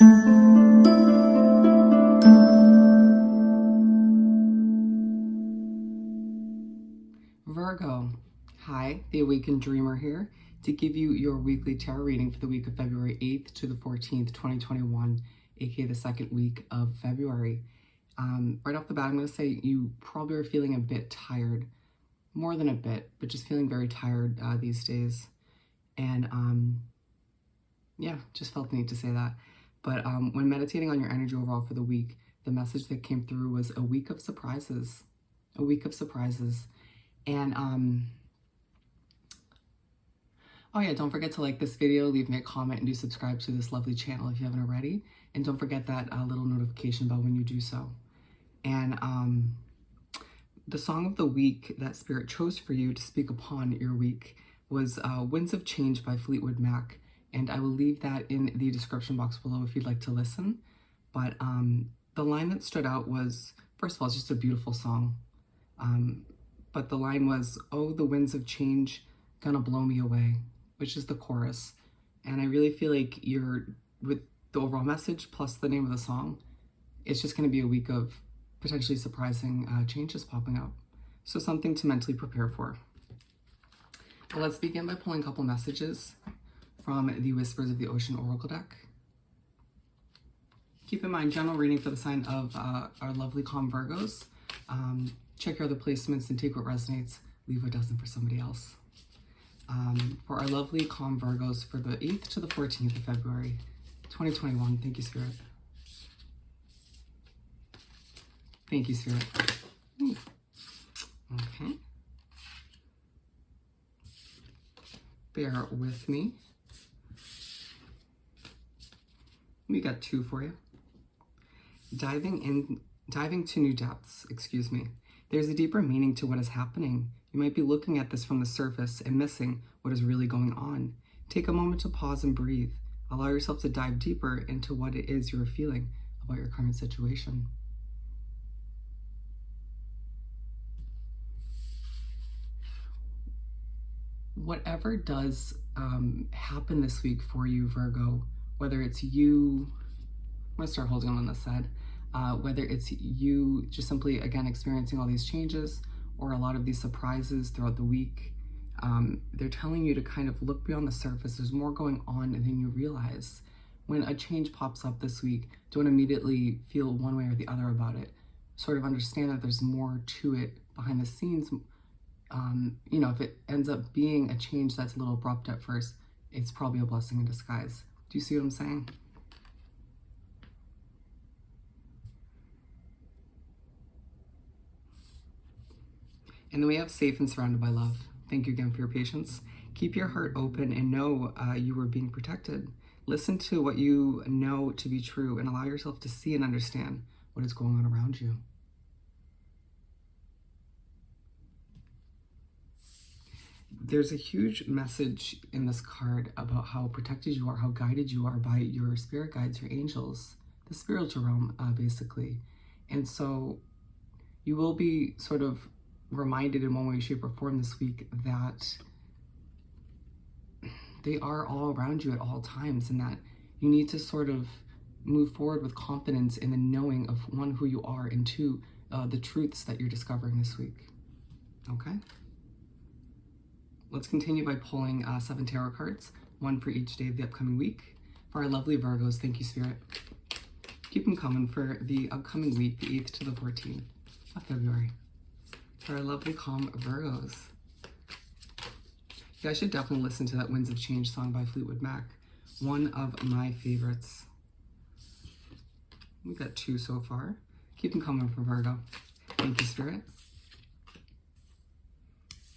Virgo, hi, the Awakened Dreamer here to give you your weekly tarot reading for the week of February 8th to the 14th, 2021, aka the second week of February. Right off the bat, I'm going to say you probably are feeling a bit tired, more than a bit, but just feeling very tired these days. And yeah, just felt the need to say that. But when meditating on your energy overall for the week, the message that came through was a week of surprises, a week of surprises. And, oh yeah, don't forget to like this video, leave me a comment, and do subscribe to this lovely channel if you haven't already. And don't forget that little notification bell when you do so. And the song of the week that Spirit chose for you to speak upon your week was Winds of Change by Fleetwood Mac. And I will leave that in the description box below if you'd like to listen. But the line that stood out was, first of all, it's just a beautiful song. But the line was, "Oh, the winds of change gonna blow me away," which is the chorus. And I really feel like with the overall message plus the name of the song, it's just gonna be a week of potentially surprising changes popping up. So something to mentally prepare for. Well, let's begin by pulling a couple messages from the Whispers of the Ocean Oracle deck. Keep in mind, general reading for the sign of our lovely calm Virgos. Check your other placements and take what resonates, leave what doesn't for somebody else. For our lovely calm Virgos for the 8th to the 14th of February, 2021. Thank you, Spirit. Thank you, Spirit. Okay. Bear with me. We got two for you. Diving to new depths, excuse me. There's a deeper meaning to what is happening. You might be looking at this from the surface and missing what is really going on. Take a moment to pause and breathe. Allow yourself to dive deeper into what it is you're feeling about your current situation. Whatever does happen this week for you, Virgo, whether it's you, I'm going to start holding on this side, whether it's you just simply, again, experiencing all these changes or a lot of these surprises throughout the week, they're telling you to kind of look beyond the surface. There's more going on than you realize. When a change pops up this week, don't immediately feel one way or the other about it. Sort of understand that there's more to it behind the scenes. You know, if it ends up being a change that's a little abrupt at first, it's probably a blessing in disguise. Do you see what I'm saying? And then we have safe and surrounded by love. Thank you again for your patience. Keep your heart open and know you are being protected. Listen to what you know to be true and allow yourself to see and understand what is going on around you. There's a huge message in this card about how protected you are, how guided you are by your spirit guides, your angels, the spiritual realm, basically. And so you will be sort of reminded in one way, shape, or form this week that they are all around you at all times, and that you need to sort of move forward with confidence in the knowing of, one, who you are, and two, the truths that you're discovering this week. Okay? Let's continue by pulling 7 tarot cards, one for each day of the upcoming week. For our lovely Virgos, thank you, Spirit. Keep them coming for the upcoming week, the 8th to the 14th of February. For our lovely calm Virgos. You guys should definitely listen to that Winds of Change song by Fleetwood Mac. One of my favorites. We got 2 so far. Keep them coming for Virgo. Thank you, Spirit.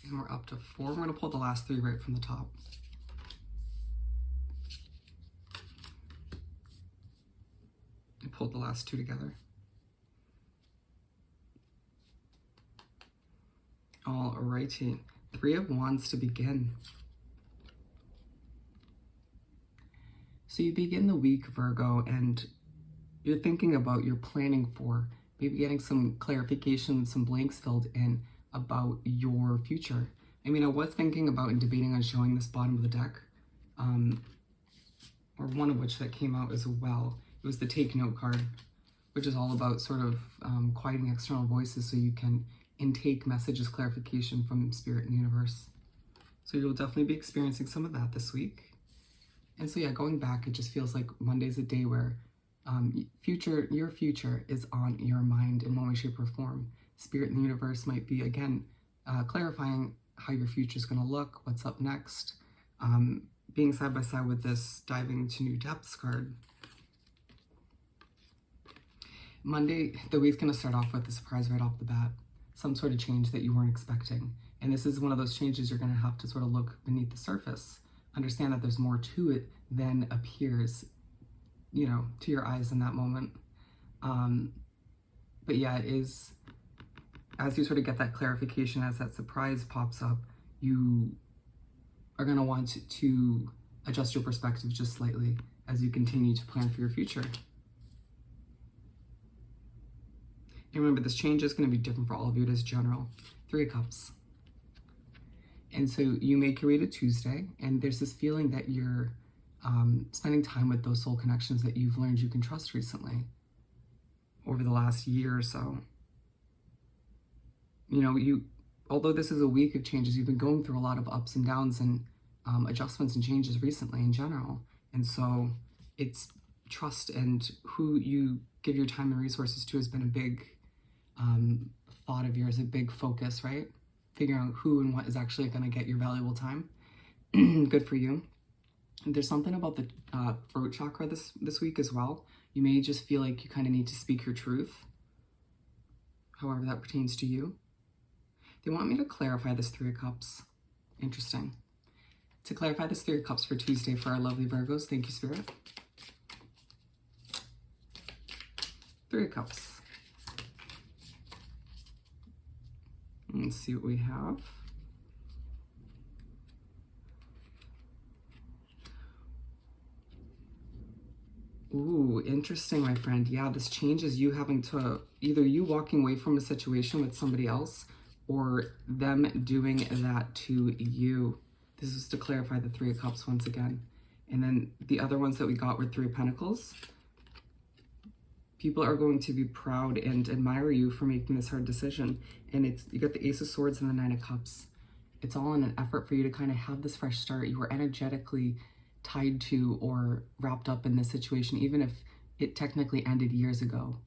And we're up to 4. We're going to pull the last 3 right from the top. I pulled the last 2 together. Alrighty. 3 of Wands to begin. So you begin the week, Virgo, and you're thinking about, you're planning for, maybe getting some clarification, some blanks filled in about your future. I mean, I was thinking about and debating on showing this bottom of the deck, or one of which that came out as well. It was the Take Note card, which is all about sort of quieting external voices so you can intake messages, clarification from Spirit and the universe. So you'll definitely be experiencing some of that this week. And so yeah, going back, it just feels like Monday's a day where your future is on your mind in one way, shape, or form. Spirit and the universe might be, again, clarifying how your future is going to look, what's up next, being side by side with this diving to new depths card. Monday, the week's going to start off with a surprise right off the bat, some sort of change that you weren't expecting. And this is one of those changes you're going to have to sort of look beneath the surface. Understand that there's more to it than appears, you know, to your eyes in that moment. But yeah, it is, as you sort of get that clarification, as that surprise pops up, you are going to want to adjust your perspective just slightly as you continue to plan for your future. And remember, this change is going to be different for all of you. It is general. 3 of Cups. And so you make your way to Tuesday, and there's this feeling that you're spending time with those soul connections that you've learned you can trust recently over the last year or so. You know, although this is a week of changes, you've been going through a lot of ups and downs and adjustments and changes recently in general. And so it's trust and who you give your time and resources to has been a big thought of yours, a big focus, right? Figuring out who and what is actually going to get your valuable time. Good for you. There's something about the throat chakra this week as well. You may just feel like you kind of need to speak your truth, however that pertains to you. They want me to clarify this 3 of Cups. Interesting. To clarify this 3 of Cups for Tuesday for our lovely Virgos. Thank you, Spirit. 3 of Cups. Let's see what we have. Ooh, interesting, my friend. Yeah, this change is you having to, either you walking away from a situation with somebody else or them doing that to you. This is to clarify the 3 of Cups once again. And then the other ones that we got were 3 of Pentacles. People are going to be proud and admire you for making this hard decision. And you got the Ace of Swords and the 9 of Cups. It's all in an effort for you to kind of have this fresh start. You were energetically tied to or wrapped up in this situation, even if it technically ended years ago.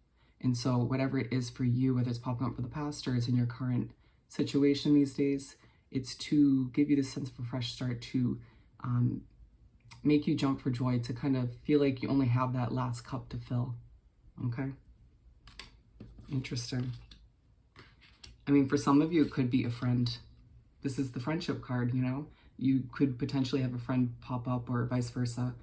And so whatever it is for you, whether it's popping up for the past or it's in your current situation these days, it's to give you this sense of a fresh start, to make you jump for joy, to kind of feel like you only have that last cup to fill. Okay. Interesting. I mean, for some of you, it could be a friend. This is the friendship card, you know? You could potentially have a friend pop up or vice versa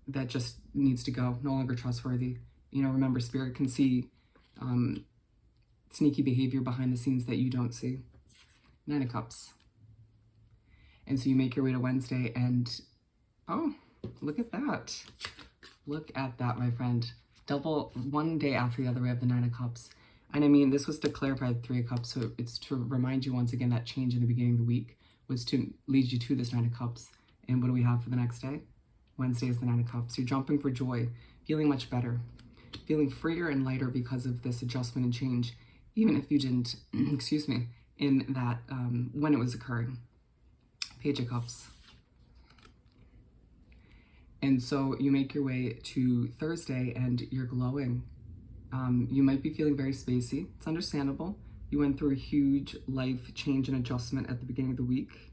that just needs to go, no longer trustworthy. You know, remember, Spirit can see sneaky behavior behind the scenes that you don't see. 9 of Cups. And so you make your way to Wednesday and, oh, look at that. Look at that, my friend. Double, one day after the other, we have the 9 of Cups. And I mean, this was to clarify the 3 of Cups, so it's to remind you once again that change in the beginning of the week was to lead you to this 9 of Cups. And what do we have for the next day? Wednesday is the 9 of Cups. You're jumping for joy, feeling much better, feeling freer and lighter because of this adjustment and change, even if you didn't, excuse me, in that, when it was occurring. Page of Cups. And so you make your way to Thursday and you're glowing. You might be feeling very spacey. It's understandable. You went through a huge life change and adjustment at the beginning of the week.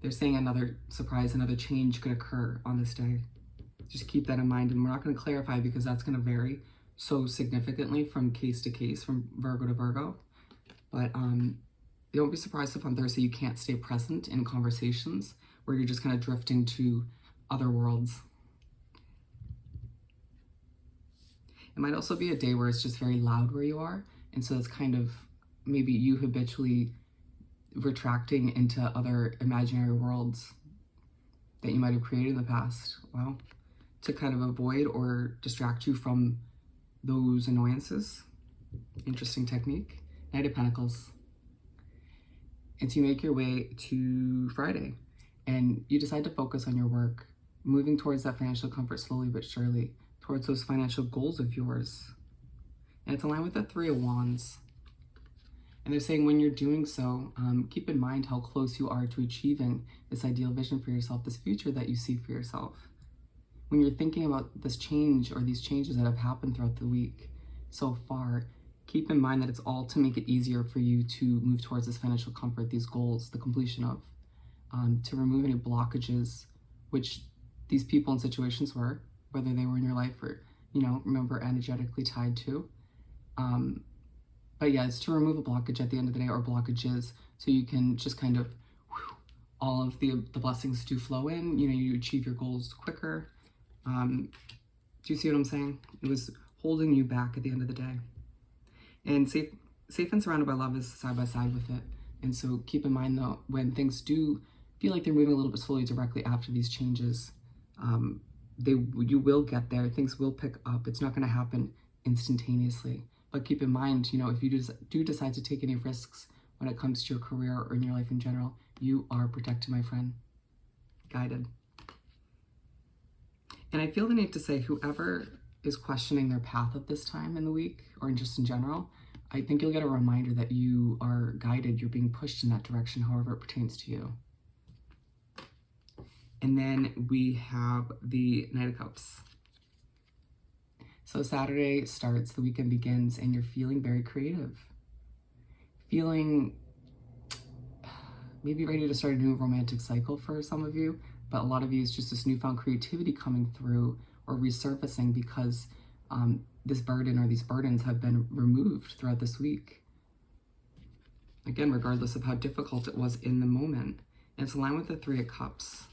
They're saying another surprise, another change could occur on this day. Just keep that in mind. And we're not going to clarify because that's going to vary so significantly from case to case, from Virgo to Virgo. But don't be surprised if on Thursday you can't stay present in conversations where you're just kind of drifting to other worlds. It might also be a day where it's just very loud where you are. And so it's kind of maybe you habitually retracting into other imaginary worlds that you might have created in the past. Well, to kind of avoid or distract you from those annoyances. Interesting technique. Knight of Pentacles. And so you make your way to Friday and you decide to focus on your work. moving towards that financial comfort slowly but surely, towards those financial goals of yours. And it's aligned with the Three of Wands. And they're saying when you're doing so, keep in mind how close you are to achieving this ideal vision for yourself, this future that you see for yourself. When you're thinking about this change or these changes that have happened throughout the week so far, keep in mind that it's all to make it easier for you to move towards this financial comfort, these goals, the completion of, to remove any blockages, which these people and situations were, whether they were in your life or, remember, energetically tied to. But yeah, it's to remove a blockage at the end of the day, or blockages, so you can just kind of, all of the blessings do flow in, you achieve your goals quicker. Do you see what I'm saying? It was holding you back at the end of the day. And safe and surrounded by love is side by side with it. And so keep in mind though, when things do feel like they're moving a little bit slowly directly after these changes, you will get there. Things will pick up. It's not going to happen instantaneously. But keep in mind, if you do decide to take any risks when it comes to your career or in your life in general, you are protected, my friend. Guided. And I feel the need to say, whoever is questioning their path at this time in the week, or just in general, I think you'll get a reminder that you are guided, you're being pushed in that direction, however it pertains to you. And then we have the Knight of Cups. So Saturday starts, the weekend begins, and you're feeling very creative. Feeling maybe ready to start a new romantic cycle for some of you, but a lot of you is just this newfound creativity coming through or resurfacing because this burden or these burdens have been removed throughout this week. Again, regardless of how difficult it was in the moment. And it's aligned with the Three of Cups.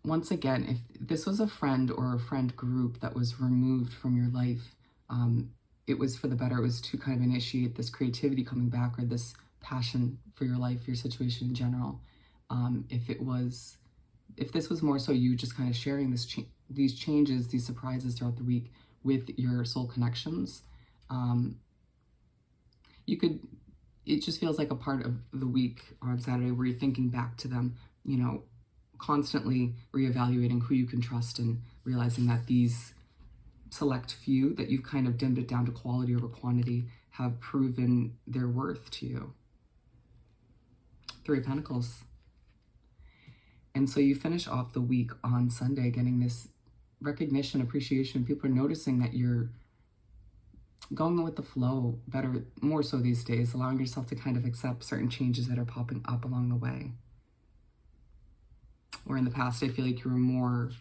Once again, if this was a friend or a friend group that was removed from your life, it was for the better. It was to kind of initiate this creativity coming back, or this passion for your life, your situation in general. If this was more so you just kind of sharing these changes, these surprises throughout the week with your soul connections, it just feels like a part of the week on Saturday where you're thinking back to them, constantly reevaluating who you can trust and realizing that these select few that you've kind of dimmed it down to quality over quantity have proven their worth to you. Three of Pentacles. And so you finish off the week on Sunday getting this recognition, appreciation. People are noticing that you're going with the flow better, more so these days, allowing yourself to kind of accept certain changes that are popping up along the way. Or in the past, I feel like you were more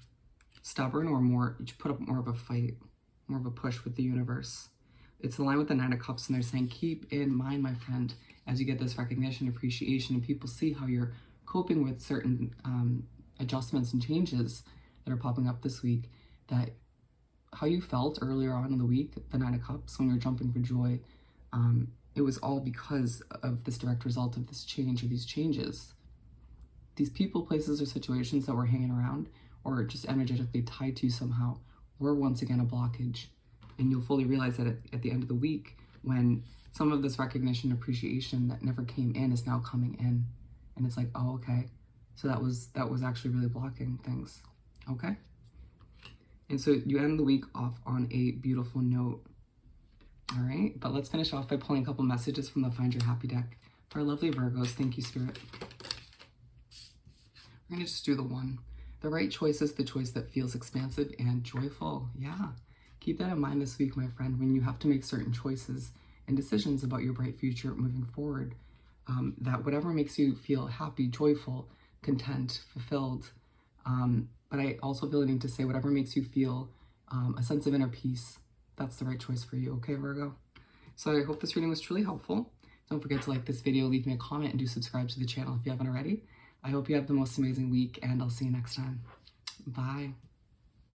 stubborn, or you put up more of a fight, more of a push with the universe. It's aligned with the Nine of Cups, and they're saying, keep in mind, my friend, as you get this recognition, appreciation, and people see how you're coping with certain adjustments and changes that are popping up this week, that how you felt earlier on in the week, the Nine of Cups, when you're jumping for joy, it was all because of this direct result of this change or these changes. These people, places, or situations that were hanging around or just energetically tied to you somehow were once again a blockage. And you'll fully realize that at the end of the week, when some of this recognition, appreciation that never came in is now coming in. And it's like, oh, okay. So that was actually really blocking things. Okay? And so you end the week off on a beautiful note. All right? But let's finish off by pulling a couple messages from the Find Your Happy deck. For our lovely Virgos, thank you, Spirit. We're going to just do the one. The right choice is the choice that feels expansive and joyful. Yeah. Keep that in mind this week, my friend, when you have to make certain choices and decisions about your bright future moving forward. That whatever makes you feel happy, joyful, content, fulfilled. But I also feel the need to say whatever makes you feel a sense of inner peace, that's the right choice for you. Okay, Virgo? So I hope this reading was truly helpful. Don't forget to like this video, leave me a comment, and do subscribe to the channel if you haven't already. I hope you have the most amazing week, and I'll see you next time. Bye.